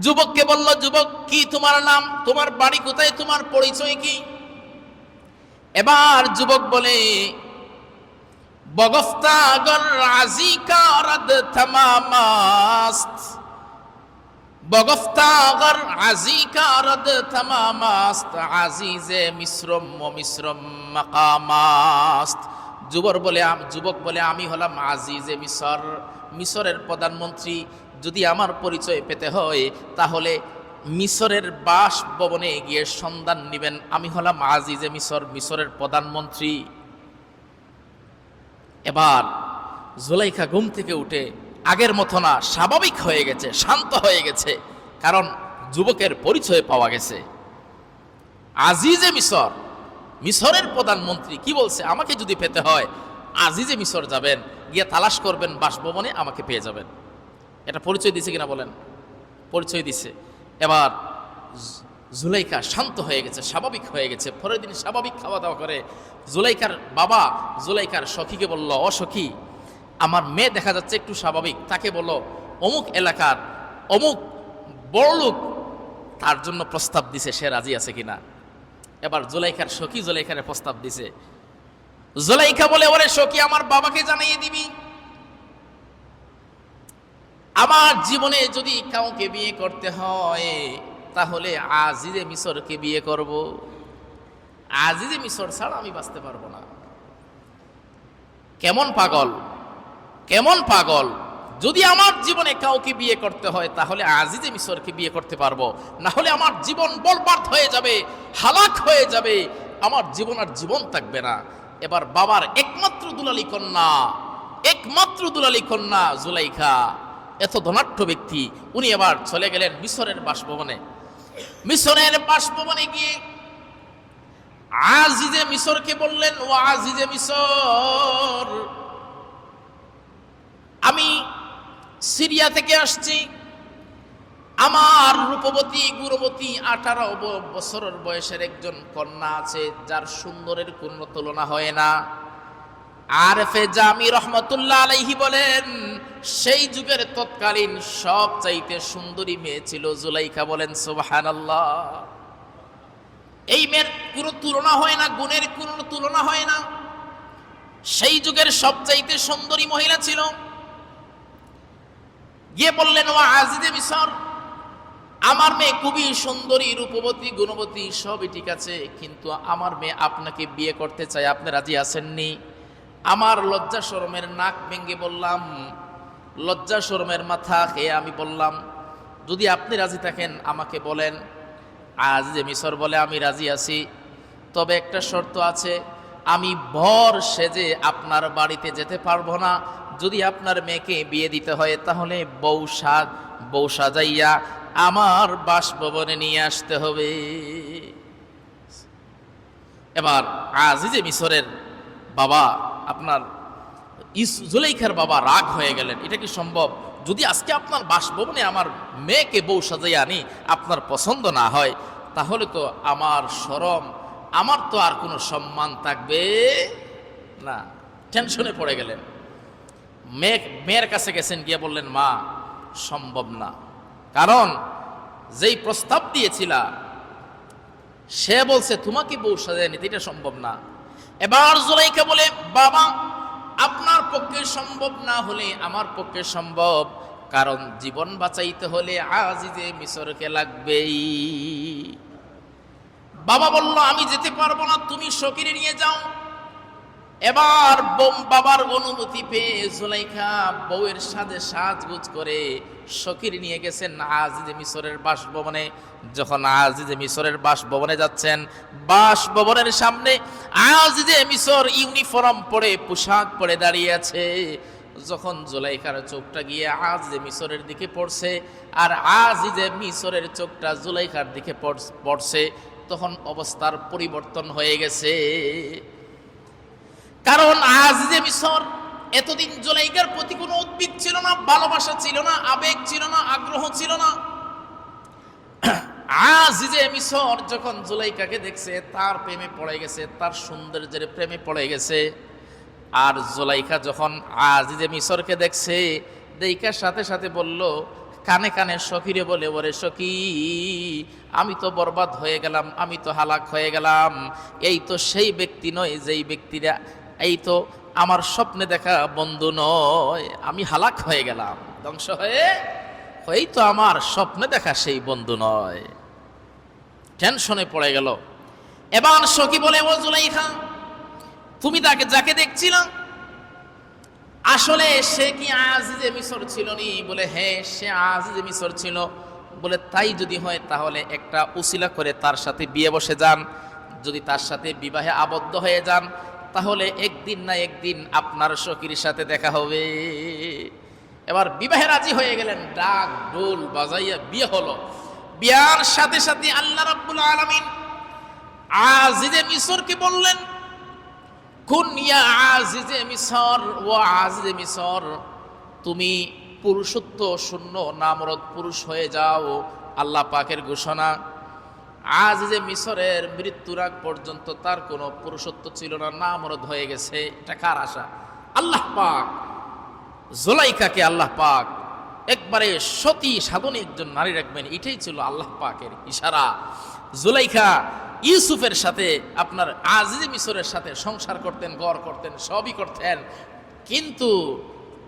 যুবককে বলল, যুবক কি তোমার নাম, তোমার বাড়ি কোথায়, তোমার পরিচয় কি? এবার যুবক বলে, বগফতাগর আজিকা রাদ তামামাস্ত, বগফতাগর আজিকা রাদ তামামাস্ত, আজিজে মিশ্রম মাকামাস্ত। যুবক বলে আমি হলাম আজিজে মিশরের প্রধানমন্ত্রী। যদি আমার পরিচয় পেতে হয় তাহলে মিশরের বাসভবনে গিয়ে সন্ধান নেবেন। আমি হলাম আজিজে মিশরের প্রধানমন্ত্রী। এবার জুলাইখা ঘুম থেকে উঠে আগের মতো না, স্বাভাবিক হয়ে গেছে, শান্ত হয়ে গেছে, কারণ যুবকের পরিচয় পাওয়া গেছে। আজিজে মিশরের প্রধানমন্ত্রী কি বলছে, আমাকে যদি পেতে হয় আজিজে মিশর যাবেন, গিয়ে তালাশ করবেন বাসভবনে, আমাকে পেয়ে যাবেন। এটা পরিচয় দিছে কিনা বলেন? পরিচয় দিছে। এবার জুলাইখা শান্ত হয়ে গেছে, স্বাভাবিক হয়ে গেছে। পরের দিন স্বাভাবিক খাওয়া দাওয়া করে জুলাইখার বাবা জুলাইখার সখীকে বলল, ও সখী, আমার মেয়ে দেখা যাচ্ছে একটু স্বাভাবিক, তাকে বলো অমুক এলাকার অমুক বড় লোক তার জন্য প্রস্তাব দিছে, সে রাজি আছে কিনা। এবার জুলাইখার সখী জুলাইখারে প্রস্তাব দিছে। জুলাইখা বলে, ওরে সখী, আমার বাবাকে জানিয়ে দিবি, আমার জীবনে যদি কাউকে বিয়ে করতে হয় তাহলে আজিজে মিশরকে বিয়ে করব, আজিজে মিশর ছাড়া আমি বাঁচতে পারবো না। কেমন পাগল! যদি আমার জীবনে কাউকে বিয়ে করতে হয় তাহলে আজিজে মিশরকে বিয়ে করতে পারবো, না হলে আমার জীবন বরবাদ হয়ে যাবে, হালাক হয়ে যাবে, আমার জীবন আর জীবন থাকবে না। এবার বাবার একমাত্র দুলালী কন্যা জুলাইখা, এত ধনাঢ্য ব্যক্তি, উনি এবার চলে গেলেন মিশরের বাসভবনে গিয়ে আজিজে মিশরকে বললেন, ও আজিজে মিশর, আমি সিরিয়া থেকে আসছি, আমার রূপবতী গুণবতী 18 বছরের বয়সের একজন কন্যা আছে, যার সুন্দরের কোনো তুলনা হয় না। আরফে জামি রহমতুল্লাহ আলাইহি বলেন, সেই যুগের তৎকালীন সবচাইতে সুন্দরী মেয়ে ছিল জুলাইখা। বলেন সুবহানাল্লাহ। এই মেয়ের কোনো তুলনা হয় না, গুণের কোনো তুলনা হয় না। সেই যুগের সবচাইতে সুন্দরী মহিলা ছিল। গিয়ে বললেন, ও আজিজে মিসর, আমার মেয়ে খুবই সুন্দরী, রূপবতী, গুণবতী, সবই ঠিক আছে, কিন্তু আমার মেয়ে আপনাকে বিয়ে করতে চায়, আপনি রাজি আছেননি? আমার লজ্জা শরমের নাক ভেঙে বললাম, লজ্জা শরমের মাথা খেয়ে আমি বললাম, যদি আপনি রাজি থাকেন আমাকে বলেন। আজিজে মিসর বলে, আমি রাজি আছি, তবে একটা শর্ত আছে, আমি বর সেজে আপনার বাড়িতে যেতে পারবো না। যদি আপনার মেয়েকে বিয়ে দিতে হয় তাহলে বউ সাজাইয়া আমার বাসভবনে নিয়ে আসতে হবে। এবার আজিজে মিসরের বাবা, আপনার জুলাইখার বাবা রাগ হয়ে গেলেন, এটা কি সম্ভব? যদি আজকে আপনার বাসভবনে আমার মেয়েকে বউ সাজাইয়া আনি, আপনার পছন্দ না হয়, তাহলে তো আমার শরম, আমার তো আর কোনো সম্মান থাকবে না। টেনশনে পড়ে গেলেন। মেয়ের কাছে গেছেন, গিয়ে বললেন, মা সম্ভব না, কারণ যেই প্রস্তাব দিয়েছিল সে বলছে তোমাকে বউ সাজায় নিতে, এটা সম্ভব না। এবার জুলাইখা বলে, বাবা আপনার পক্ষে সম্ভব না হলে আমার পক্ষে সম্ভব, কারণ জীবন বাঁচাইতে হলে আজিজে মিসরকে লাগবেই। বাবা বলল, আমি যেতে পারবো না, তুমি সকিরে নিয়ে যাও। এবার বাবার অনুমতি পেয়ে জুলাইখা বউয়ের সাথে সাজগুজ করে সকির নিয়ে গেছেন আজিজে মিসরের বাসভবনে। যখন আজিজে মিসরের বাসভবনে যাচ্ছেন, বাসভবনের সামনে আজিজে মিসর ইউনিফর্ম পরে, পোশাক পরে দাঁড়িয়ে আছে। যখন জুলাইখার চোখটা গিয়ে আজিজে মিসরের দিকে পড়ছে, আর আজিজে মিসরের চোখটা জুলাইখার দিকে পড়ছে, তখন অবস্থার পরিবর্তন হয়ে গেছে। কারণ আজিজে মিসর এতদিন জুলাইখার প্রতি কোনো উদ্বেগ ছিল না, ভালোবাসা ছিল না, আবেগ ছিল না, আগ্রহ ছিল না। আজিজে মিসর যখন জুলাইখাকে দেখছে, তার প্রেমে পড়ে গেছে, তার সৌন্দর্যের প্রেমে পড়ে গেছে। আর জুলাইখা যখন আজিজে মিসরকে দেখছে, দেখার সাথে সাথে বলল, কানে কানে সখীরে বলে, ওরে সখী, আমি তো বরবাদ হয়ে গেলাম, আমি তো হালাক হয়ে গেলাম। এই তো সেই ব্যক্তি নয় যেই ব্যক্তিরা, এই তো আমার স্বপ্নে দেখা বন্ধু নয়, আমি হালাক হয়ে গেলাম, ধ্বংস হয়েই তো আমার স্বপ্নে দেখা সেই বন্ধু নয়। টেনশনে পড়ে গেল। এবার সখী বলে, ও জুলাইখা, তুমি তাকে যাকে দেখছিলাম আসলে সে কি আজিজে মিসর ছিল নি? বলে, হ্যাঁ সে আজিজে মিসর ছিল। বলে, তাই যদি হয় তাহলে একটা উসিলা করে তার সাথে বিয়ে বসে যান। যদি তার সাথে বিবাহে আবদ্ধ হয়ে যান, তাহলে একদিন না একদিন আপনার সখীর সাথে দেখা হবে। এবার বিবাহে রাজি হয়ে গেলেন, ডাক ঢোল বাজাইয়া বিয়ে হলো। বিয়ার সাথে সাথে আল্লাহ রাব্বুল আলামিন আজিজে মিসরকে বললেন, কুন ইয়া আজিজে মিসর, ও আজিজে মিসর, তুমি পুরুষত্ব শূন্য নামরদ পুরুষ হয়ে যাও। আল্লাহ পাকের ঘোষণা, আজিজে মিসরের মৃত্যুর আগ পর্যন্ত তার কোনো পুরুষত্ব ছিল না, নামরদ হয়ে গেছে। এটা কার আশা? আল্লাহ পাক জুলাইখাকে আল্লাহ পাক একবারে সতী সাধনে একজন নারী রাখবেন, এটাই ছিল আল্লাহ পাকের ইশারা। জুলাইখা ইউসুফের সাথে, আপনার আজিজে মিসরের সাথে সংসার করতেন, গড় করতেন, সবই করতেন, কিন্তু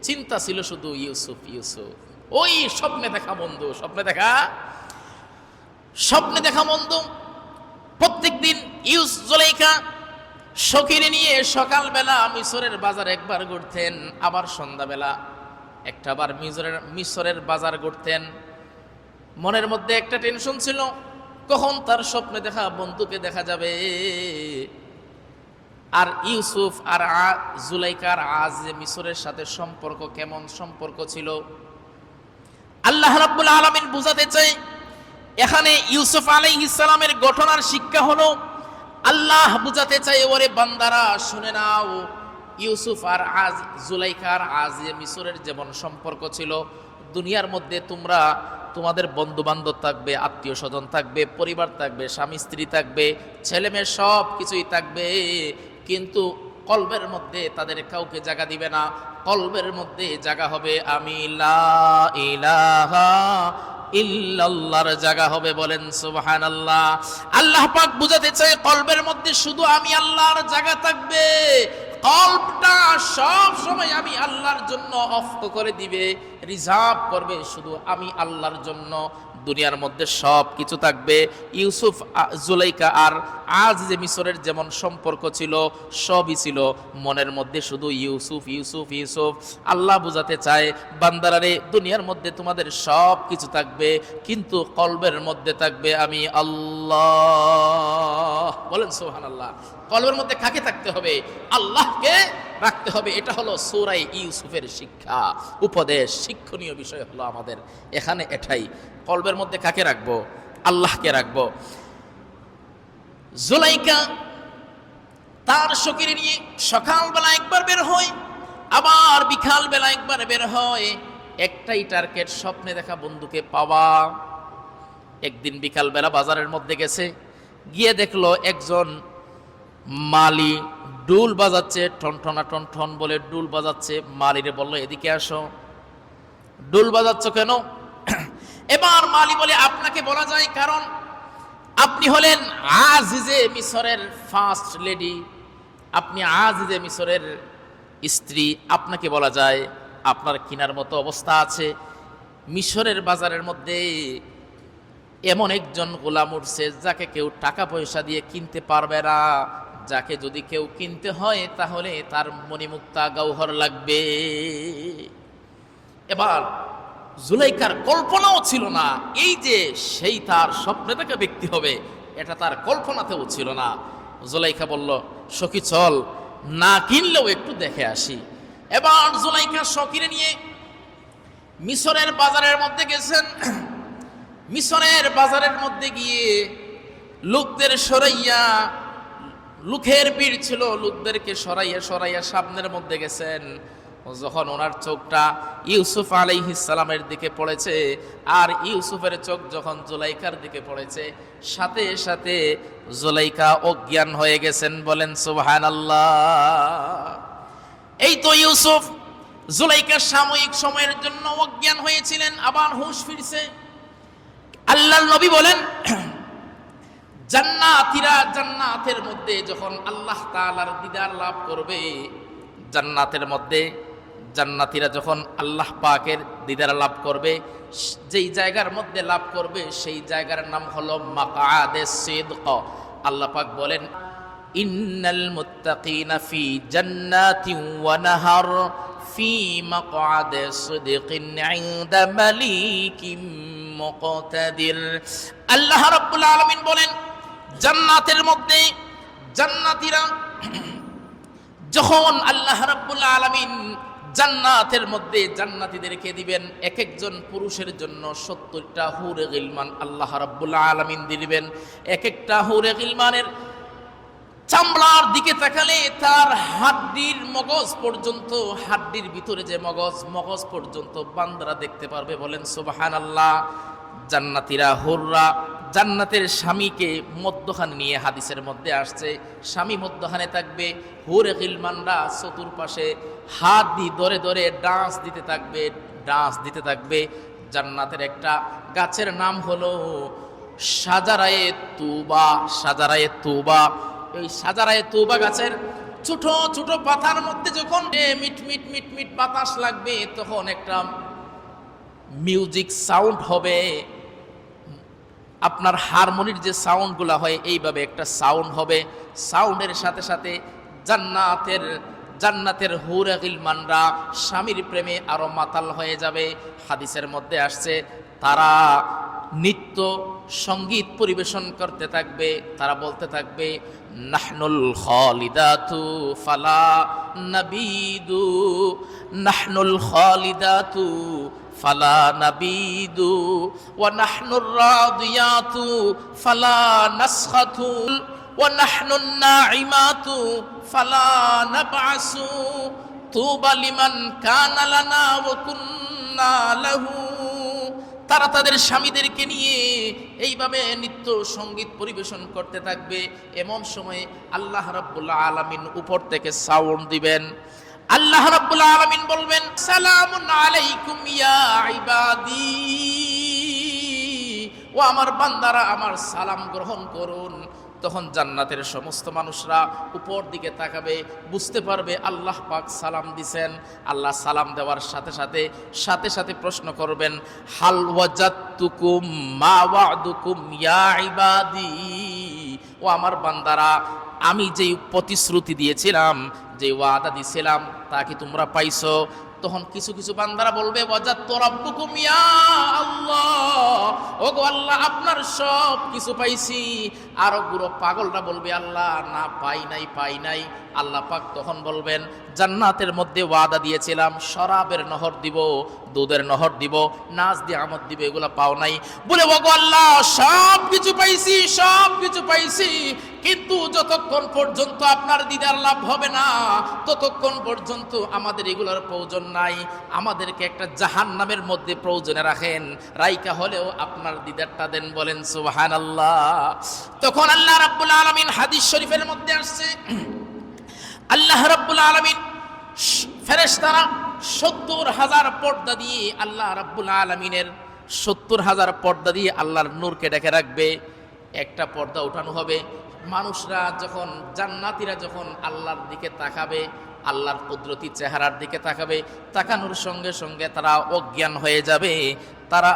চিন্তা ছিল শুধু ইউসুফ ইউসুফ। ওই স্বপ্নে দেখা বন্ধু, স্বপ্নে দেখা বন্ধু। প্রত্যেক দিন জুলাইখা সখীরে নিয়ে সকালবেলা মিসরের বাজার একবার ঘুরতেন, আবার সন্ধ্যাবেলা একটাবার মিসরের বাজার ঘুরতেন। মনের মধ্যে একটা টেনশন ছিল, কখন তার স্বপ্নে দেখা বন্ধুকে দেখা যাবে। আর ইউসুফ আর জুলাইখার আজিজে মিসরের সাথে সম্পর্ক কেমন সম্পর্ক ছিল, আল্লাহ রাব্বুল আলামিন বুঝাতে চাই। এখানে ইউসুফ আলাইহিস সালামের ঘটনার শিক্ষা হলো, আল্লাহ বুঝাতে চাই, ওরে বান্দারা শুনে নাও, ইউসুফ আর জুলাইখার আজিজে মিসরের যেমন সম্পর্ক ছিল, দুনিয়ার মধ্যে তোমাদের বন্ধু বান্ধব থাকবে, আত্মীয় স্বজন থাকবে, পরিবার থাকবে, স্বামী স্ত্রী থাকবে, ছেলে মেয়ে সব কিছুই থাকবে, কিন্তু কলবের মধ্যে তাদের কাউকে জায়গা দিবে না, কলবের মধ্যে জায়গা হবে আমি লা ইলাহা ইল্লাল্লাহর জায়গা হবে। বলেন সুবহানাল্লাহ। আল্লাহ পাক বুঝাতে চায় কলবের মধ্যে শুধু আমি আল্লাহর জায়গা থাকবে, কলবটা সব সময় আমি আল্লাহর জন্য অফ করে দিবে, রিজার্ভ করবে শুধু আমি আল্লাহর জন্য। দুনিয়ার মধ্যে সব কিছু থাকবে। ইউসুফ জুলাইকা আর আজিজে মিশরের যেমন সম্পর্ক ছিল, সবই ছিল মনের মধ্যে শুধু ইউসুফ ইউসুফ ইউসুফ। আল্লাহ বুঝাতে চায় বান্দারারে দুনিয়ার মধ্যে তোমাদের সব কিছু থাকবে, কিন্তু কলবের মধ্যে থাকবে আমি আল্লাহ। বলেন সুবহানাল্লাহ। কলবের মধ্যে কাকে থাকতে হবে? আল্লাহকে রাখতে হবে। এটা হলো সূরা ইউসুফের শিক্ষা, উপদেশ, শিক্ষণীয় বিষয় হলো আমাদের এখানে এটাই। কলবের মধ্যে কাকে রাখবো? আল্লাহকে রাখবো। জুলাইকা তার সখীরে নিয়ে সকালবেলা একবার বের হয়, আবার বিকাল বেলা একবার বের হয়, একটাই টার্গেট, স্বপ্নে দেখা বন্ধুকে পাওয়া। একদিন বিকাল বেলা বাজারের মধ্যে গেছে, গিয়ে দেখলো একজন মালি ডুল বাজাচ্ছে, টনটনা টনটন বলে ডুল বাজাচ্ছে। মালিরে বলল এদিকে আসো, ডুল বাজাচ্ছ কেন? এবার মালি বলে আপনাকে বলা যায় কারণ আপনি হলেন আজিজে মিশরের ফার্স্ট লেডি, আপনি আজিজে মিশরের স্ত্রী, আপনাকে বলা যায়। আপনার কিনার মতো অবস্থা আছে। মিশরের বাজারের মধ্যে এমন একজন গোলাম উঠছে যাকে কেউ টাকা পয়সা দিয়ে কিনতে পারবে না, যাকে যদি কেউ কিনতে হয় তাহলে তার মণিমুক্তা গৌহর লাগবে। এবার জুলাইকার কল্পনাও ছিল না এই যে সেই তার স্বপ্নে দেখা ব্যক্তি হবে, এটা তার কল্পনাতেও ছিল না। জুলাইকা বলল সখী চল, না কিনলেও একটু দেখে আসি। এবার জুলাইকা সখীরে নিয়ে মিশরের বাজারের মধ্যে গেছেন। মিশরের বাজারের মধ্যে গিয়ে লোকদের সরাইয়া, লোকের ভিড় ছিল, লোকদেরকে সরাইয়া সরাইয়া সামনের মধ্যে গেছেন। যখন ওনার চোখটা ইউসুফ আলাইহিস সালামের দিকে পড়েছে, আর ইউসুফের চোখ যখন জুলাইকার দিকে পড়েছে, সাথে সাথে জুলাইকা অজ্ঞান হয়ে গেছেন। বলেন সুবহানাল্লাহ। এই তো ইউসুফ জুলাইকা সাময়িক সময়ের জন্য অজ্ঞান হয়েছিলেন, আবার হুঁশ ফিরছে। আল্লাহর নবী বলেন জান্নাতীরা জান্নাতের মধ্যে যখন আল্লাহ তাআলার দিদার লাভ করবে, জান্নাতের মধ্যে জান্নাতীরা যখন আল্লাহ পাকের দিদার লাভ করবে, যেই জায়গার মধ্যে লাভ করবে সেই জায়গার নাম হলো মাকআদে সিদক। আল্লাহ পাক বলেন ইন্নাল মুত্তাকিনা ফি জান্নাতিন ওয়া নাহার ফি মাকআদে সিদকিন ইনদা মালিকিম মুকতাদির। আল্লাহ রাব্বুল আলামিন বলেন জান্নাতের মধ্যে জান্নাতীরা যখন আল্লাহ রাব্বুল আলামিন জান্নাতের মধ্যে জান্নাতীদেরকে দিবেন, এক একজন পুরুষের জন্য 70টা হুরে গিলমান আল্লাহ রাব্বুল আলামিন দিবেন। এক একটা হুরে গিলমানের চামড়ার দিকে তাকালে তার হাড্ডির মগজ পর্যন্ত, হাড্ডির ভিতরে যে মগজ, মগজ পর্যন্ত বান্দারা দেখতে পারবে। বলেন সুবহানাল্লাহ। জান্নাতীরা হুররা জান্নাতের স্বামীকে মধ্যখানে নিয়ে, হাদিসের মধ্যে আসছে স্বামী মধ্যখানে থাকবে, হুরে গিলমানরা চতুর্পাশে হাত দিয়ে ধরে ধরে ডান্স দিতে থাকবে, ডান্স দিতে থাকবে। জান্নাতের একটা গাছের নাম হলো শাজারায়ে তুবা, শাজারায়ে তুবা। এই শাজারায়ে তুবা গাছের ছোট ছোট পাতার মধ্যে যখন মিট মিট মিট মিট বাতাস লাগবে, তখন একটা মিউজিক সাউন্ড হবে। আপনার হারমোনির যে সাউন্ডগুলো হয় এইভাবে একটা সাউন্ড হবে। সাউন্ডের সাথে সাথে জান্নাতের হুরে গিলমানরা স্বামীর প্রেমে আরো মাতাল হয়ে যাবে। হাদিসের মধ্যে আসছে তারা নৃত্য সঙ্গীত পরিবেশন করতে থাকবে, তারা বলতে থাকবে নাহনুল খালিদাতু ফালা নাবিদু, নাহনুল খালিদাতু ফালা নাবিদু ওয়া নাহনুর রাদিয়াতু ফালা নাসখাতু ওয়া নাহনুন নাঈমাতু ফালা নাবআসু তুবা লিমান কানা লানা ওয়া কুন্না লাহু তারা তাদের স্বামীদেরকে নিয়ে এইভাবে নৃত্য সঙ্গীত পরিবেশন করতে থাকবে। এমন সময় আল্লাহ রাব্বুল আলামিন উপর থেকে সাউন্ড দিবেন। আল্লাহ রাব্বুল আলামিন বলবেন, সালামুন আলাইকুম ইয়া ইবাদি, ও আমার বান্দারা আমার সালাম গ্রহণ করুন। তখন জান্নাতের সমস্ত মানুষরা উপর দিকে তাকাবে, বুঝতে পারবে আল্লাহ পাক সালাম দিছেন। আল্লাহ সালাম দেওয়ার সাথে সাথে প্রশ্ন করবেন, হাল ওয়াজাদতুকুম মা ওয়া'দুকুম ইয়া ইবাদি, ও আমার বান্দারা আমি যেই প্রতিশ্রুতি দিয়েছিলাম, যে ওয়াদা দিয়েছিলাম, তা কি তোমরা পাইছো? তখন কিছু কিছু বান্দারা বলবে, ওয়াজাদতু রাব্বুকুম ইয়া আল্লাহ, ওগো আল্লাহ আপনার সব কিছু পাইছি। আর গুরু পাগলরা বলবে, আল্লাহ না, পাই নাই। আল্লাহ পাক তখন বলবেন, জান্নাতের মধ্যে ওয়াদা দিয়েছিলাম শরাবের নহর দিব, দুধের নহর দিব, নাজ দিয়ে আমদ দিব, এগুলো পাও নাই। বলে, ওগো আল্লাহ সব কিছু পাইছি, কিন্তু যতক্ষণ পর্যন্ত আপনার দিদার লাভ হবে না ততক্ষণ পর্যন্ত আমাদের এগুলোর প্রয়োজন নাই। আমাদেরকে একটা জাহান্নামের মধ্যে প্রয়োজনে রাখেন, রাইকা হলেও আপনার দিদারটা দেন। বলেন সুবহানাল্লাহ। তখন আল্লাহ রাব্বুল আলামিন, হাদিস শরীফের মধ্যে আসছে, আল্লাহ রাব্বুল আলামিন ফেরেশতারা ৭০,০০০ পর্দা দিয়ে আল্লাহ রাব্বুল আলামিনের ৭০,০০০ পর্দা দিয়ে আল্লাহর নূরকে ঢেকে রাখবে। একটা পর্দা উঠানো হবে। মানুষরা যখন, জান্নাতীরা যখন আল্লাহর দিকে তাকাবে, আল্লাহর কুদরতি চেহারার দিকে তাকাবে, তাকানোর সঙ্গে সঙ্গে তারা অজ্ঞান হয়ে যাবে, তারা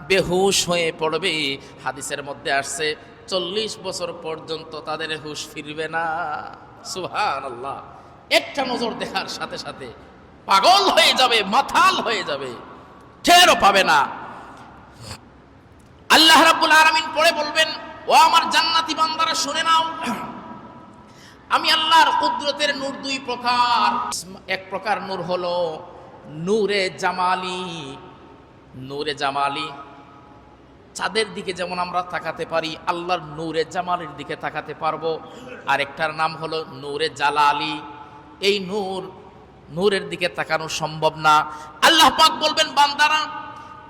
বেহুশ হয়ে পড়বে। হাদিসের মধ্যে আসছে ৪০ বছর পর্যন্ত তাদের হুশ ফিরবে না। সুবহানাল্লাহ। একটা নজর দেখার সাথে সাথে পাগল হয়ে যাবে, মাতাল হয়ে যাবে, টেরও পাবে না। আল্লাহ রাব্বুল আলামিন পরে বলবেন, ও আমার জান্নাতি বান্দারা শুনে নাও, আমি আল্লাহর কুদরতের নূর দুই প্রকার। এক প্রকার নূর হলো নূরে জামালি। নূরে জামালি, চাঁদের দিকে যেমন আমরা তাকাতে পারি, আল্লাহর নূরে জামালের দিকে তাকাতে পারবো। আরেকটার নাম হলো নূরে জালালি। এই নূরের দিকে তাকানো সম্ভব না। আল্লাহ পাক বলবেন, বান্দারা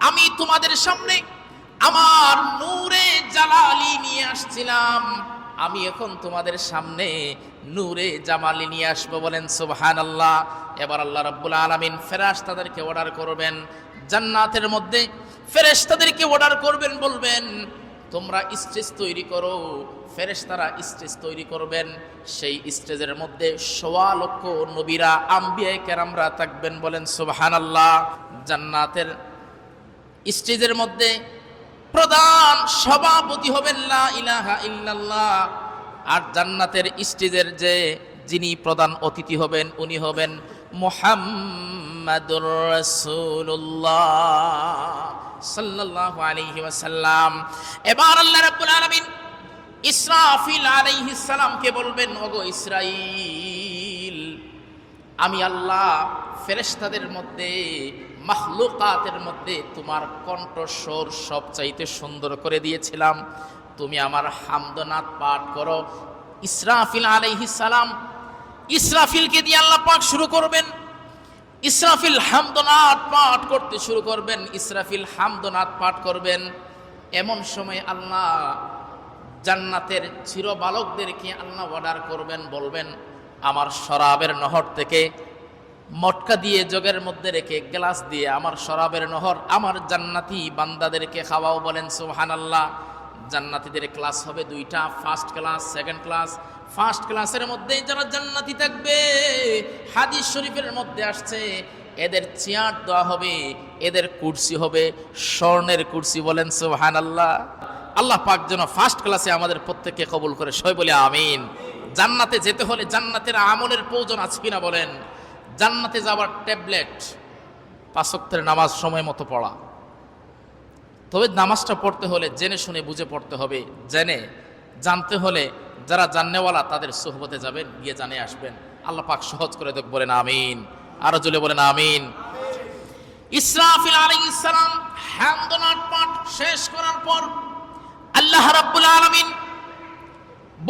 আমি তোমাদের সামনে আমার নূরে জালালি নিয়ে আসছিলাম, আমি এখন তোমাদের সামনে নূরে জামালি নিয়ে আসবো। বলেন সুবহানাল্লাহ। এবার আল্লাহ রাব্বুল আলামিন ফেরেশতাদেরকে অর্ডার করবেন, জান্নাতের মধ্যে ফেরেশতাদেরকে অর্ডার করবেন, বলবেন তোমরা স্টেজ তৈরি করো। ফেরেশতারা স্টেজ তৈরি করবেন। সেই স্টেজের মধ্যে ১০০ লক্ষ নবীরা, আম্বিয়ায়ে কেরামরা থাকবেন। বলেন সুবহানাল্লাহ। জান্নাতের স্টেজের মধ্যে প্রধান সভাপতি হবেন লা ইলাহা ইল্লাল্লাহ। আর জান্নাতের স্টেজের যিনি প্রধান অতিথি হবেন, উনি হবেন মুহাম্মাদুর রাসূলুল্লাহ সাল্লাল্লাহু আলাইহি ওয়াসাল্লাম। এবার আল্লাহ রাব্বুল আলামিন ইসরাফিল আলাইহিস সালামকে বলবেন, ওগো ইসরাইল, আমি আল্লাহ ফেরেশতাদের মধ্যে, মাখলুকাতের মধ্যে তোমার কণ্ঠস্বর সবচাইতে সুন্দর করে দিয়েছিলাম, তুমি আমার হামদনাত পাঠ করো। ইসরাফিল আলাইহিস সালাম, ইসরাফিলকে দিয়ে আল্লাহ পাক শুরু করবেন। ইসরাফিল হামদনাত পাঠ করতে শুরু করবেন। ইসরাফিল হামদনাত পাঠ করবেন। এমন সময় আল্লাহ জান্নাতের চিরবালকদেরকে আল্লাহ অর্ডার করবেন, বলবেন আমার শরাবের নহর থেকে মটকা দিয়ে জগের মধ্যে রেখে গ্লাস দিয়ে আমার শরাবের নহর আমার জান্নাতি বান্দাদেরকে খাওয়াও। বলেন সুবহানাল্লাহ। জান্নাতীদের ক্লাস হবে দুইটা, first class, second class. First ক্লাসের মধ্যে যারা জান্নাতি থাকবে, হাদিস শরীফের মধ্যে আসছে, এদের চেয়ার দেওয়া হবে, এদের কুরসি হবে স্বর্ণের কুরসি। বলেন সুবহানাল্লাহ। আল্লাহ পাক যেন ফার্স্ট ক্লাসে আমাদের প্রত্যেককে কবুল করে, সবাই বলে আমিন। জান্নাতে যেতে হলে জান্নাতের আমলের প্রয়োজন আছে কিনা বলেন? জান্নাতে যাবার ট্যাবলেট ৫ ওয়াক্তের নামাজ সময় মতো পড়া। তবে নামাজটা পড়তে হলে জেনে শুনে বুঝে পড়তে হবে। জানতে হলে যারা জাননেওয়ালা তাদের সোহবতে যাবেন, গিয়ে জানে আসবেন। আল্লাহ পাক সহজ করে দেখ, বলেন আমিন। আরো জোরে বলেন আমিন। ইসরাফিল আলাইহিস সালাম হামদনাত পাঠ শেষ করার পর আল্লাহ রাব্বুল আলামিন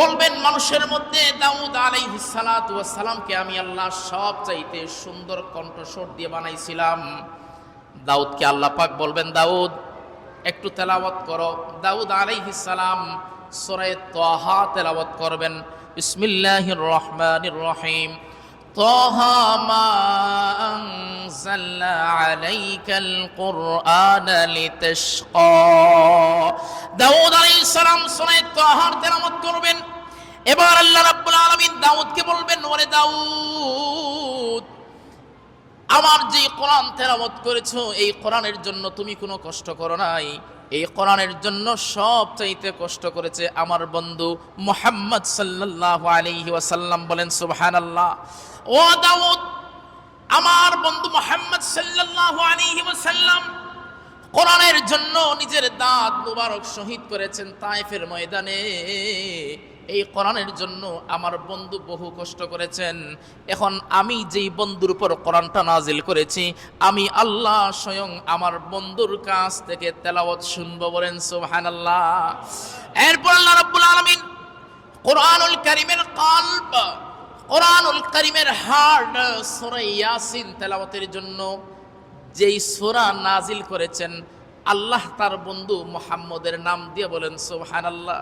বলবেন, মানুষের মধ্যে দাউদ আলাইহিস সালাতু ওয়াস সালামকে আমি আল্লাহ সবচাইতে সুন্দর কণ্ঠস্বর দিয়ে বানাইছিলাম। দাউদকে আল্লাহ পাক বলবেন, দাউদ একটু তেলাওয়াত করো। দাউদ আলাইহিস সালাম সূরা তাহা তেলাওয়াত করবেন। বিসমিল্লাহির রহমানির রহিম। তাহা মা আনজালনা আলাইকাল কুরআনা লিতাশকা। দাউদ আলাইহিস সালাম সূরা তাহার তেলাওয়াত করবেন। এবার আল্লাহ রাব্বুল আলামিন দাউদকে বলবেন, ওরে দাউদ, আমার যে কোরআন তেলাওয়াত করেছো এই কোরআনের জন্য তুমি কোনো কষ্ট করো নাই। এই কোরআনের জন্য সবচাইতে কষ্ট করেছে আমার বন্ধু মুহাম্মদ সাল্লাল্লাহু আলাইহি ওয়াসাল্লাম। বলেন সুবহানাল্লাহ। ও দাউদ, আমার বন্ধু মুহাম্মদ সাল্লাল্লাহু আলাইহি ওয়াসাল্লাম কোরআনের জন্য নিজের দাঁত মুবারক শহীদ করেছেন তায়েফের ময়দানে। এই কোরআনের জন্য আমার বন্ধু বহু কষ্ট করেছেন। এখন আমি যেই বন্ধুর উপর কোরআনটা নাজিল করেছি, আমি আল্লাহ স্বয়ং আমার বন্ধুর কাছ থেকে তেলাওয়াত শুনবো। বলেন সুবহানাল্লাহ। এরপর আল্লাহ রাব্বুল আলামিন কোরআনুল কারীমের কলব, কোরআনুল কারীমের হার্ট সূরা ইয়াসিন তেলাওয়াতের জন্য যেই সূরা নাজিল করেছেন, আল্লাহ তার বন্ধু মুহাম্মদের নাম দিয়ে বলেন সুবহানাল্লাহ।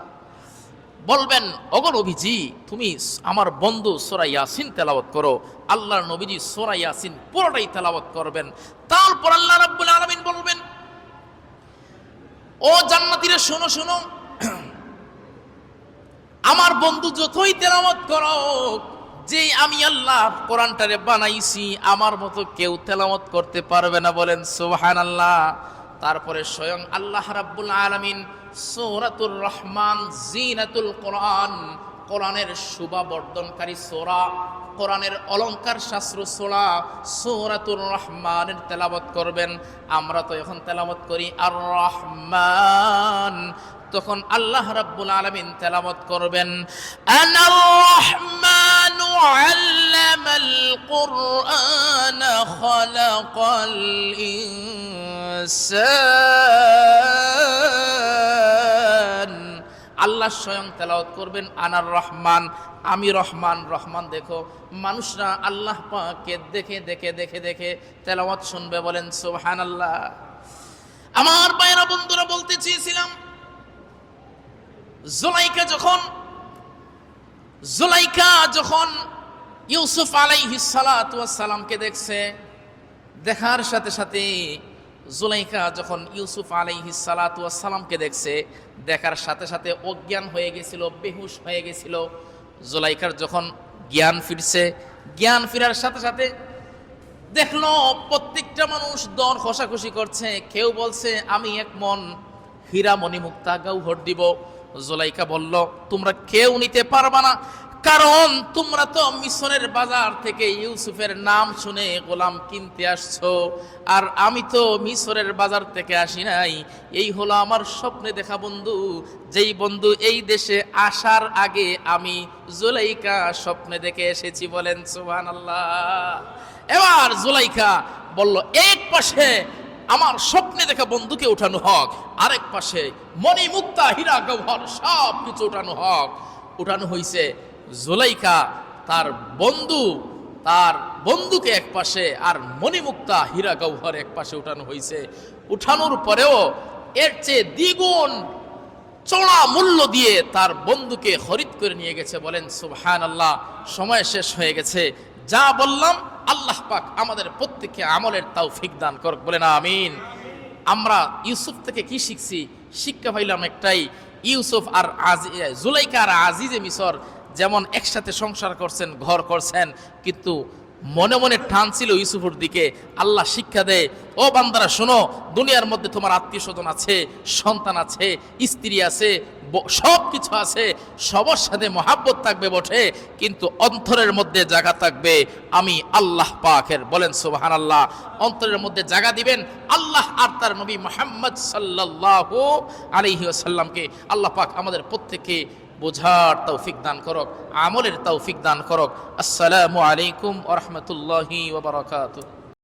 বলবেন, ওগো নবীজি, তুমি আমার বন্ধু সূরা ইয়াসিন তেলাওয়াত করো। আল্লাহর নবীজি সূরা ইয়াসিন পুরোটাই তেলাওয়াত করবেন। তারপর আল্লাহ রাব্বুল আলামিন বলবেন, ও জান্নাতীরা শোনো শোনো, আমার বন্ধু যতই তেলাওয়াত করো, যে আমি আল্লাহ কোরআনটারে বানাইছি আমার মতো কেউ তেলাওয়াত করতে পারবে না। বলেন সুবহানাল্লাহ। তারপরে স্বয়ং আল্লাহ রাব্বুল আলামিন সূরাতুর রহমান, জিনাতুল কোরআন, কোরআনের শোভা বর্ধনকারী সূরা, কোরআনের অলংকার শাস্ত্র সূরা সূরাতুর রহমানের তেলাওয়াত করবেন। আমরা তো এখন তেলাওয়াত করি আর রহমান, তখন আল্লাহ রাব্বুল আলামিন তেলাওয়াত করবেন আনার রহমানু আল্লামাল কুরআন খালাকাল ইনসান। আল্লাহ স্বয়ং তেলাওয়াত করবেন আনার রহমান, আমি রহমান। রহমান দেখো, মানুষরা আল্লাহ পাককে দেখে দেখে দেখে দেখে তেলাওয়াত শুনবে। বলেন সুবহানাল্লাহ। আমার ভাইরা বন্ধুরা, বলতে চেয়েছিলাম, জুলাইখা যখন ইউসুফ আলাইহিস সালাতু ওয়াস সালামকে দেখছে, দেখার সাথে সাথে জুলাইখা যখন ইউসুফ আলাইহিস সালাতু ওয়াস সালামকে দেখছে, দেখার সাথে সাথে অজ্ঞান হয়ে গেছিল, বেহুশ হয়ে গেছিল। জুলাইখার যখন জ্ঞান ফিরছে, জ্ঞান ফেরার সাথে সাথে দেখলো প্রত্যেকটা মানুষ দর কষাকষি করছে। কেউ বলছে আমি এক মন হীরা মণিমুক্তা গৌহর দিব। জুলাইখা বলল, তোমরা কেউ নিতে পারবা না, কারণ তোমরা তো মিশরের বাজার থেকে ইউসুফের নাম শুনে গোলাম কিনতে আসছো, আর আমি তো মিশরের বাজার থেকে আসি নাই। এই হলো আমার স্বপ্নে দেখা বন্ধু, যেই বন্ধু এই দেশে আসার আগে আমি জুলাইখা স্বপ্নে দেখে এসেছি। বলেন সুবহানাল্লাহ। এবার জুলাইখা বলল, এক পাশে আমার স্বপ্নে দেখা বন্ধুকে উঠানো হোক, আরেক পাশে মণিমুক্তা হীরা গৌহর সব কিছু উঠানো হোক। উঠানো হয়েছে। জুলাইখা তার বন্ধুকে এক পাশে আর মণিমুক্তা হীরা গৌহর এক পাশে উঠানো হয়েছে। উঠানোর পরেও এর চেয়ে দ্বিগুণ চড়া মূল্য দিয়ে তার বন্ধুকে খরিদ করে নিয়ে গেছে। বলেন সুবহানাল্লাহ। সময় শেষ হয়ে গেছে। যা বললাম আল্লাহ পাক আমাদের প্রত্যেককে আমলের তৌফিক দান করুক। বলেন আমিন। আমরা ইউসুফ থেকে কি শিখছি? শিক্ষা পাইলাম একটাই, ইউসুফ আর জুলাইখা আর আজিজে মিসর যেমন একসাথে সংসার করছেন, ঘর করছেন, কিন্তু মনে মনে টান ছিল ইউসুফের দিকে। আল্লাহ শিক্ষা দেয়, ও বান্দারা শোনো, দুনিয়ার মধ্যে তোমার আত্মীয় স্বজন আছে, সন্তান আছে, স্ত্রী আছে, সব কিছু আছে, সবার সাথে মহাব্বত থাকবে বটে, কিন্তু অন্তরের মধ্যে জায়গা থাকবে আমি আল্লাহ পাকের। বলেন সুবহানাল্লাহ। অন্তরের মধ্যে জায়গা দিবেন আল্লাহ আর তার নবী মুহাম্মদ সাল্লাল্লাহু আলাইহি ওয়াসাল্লামকে। আল্লাহ পাক আমাদের প্রত্যেককে বোঝার তৌফিক দান করুক, আমলের তৌফিক দান করুক। আসসালামু আলাইকুম ওয়া রাহমাতুল্লাহি ওয়া বারাকাতুহু।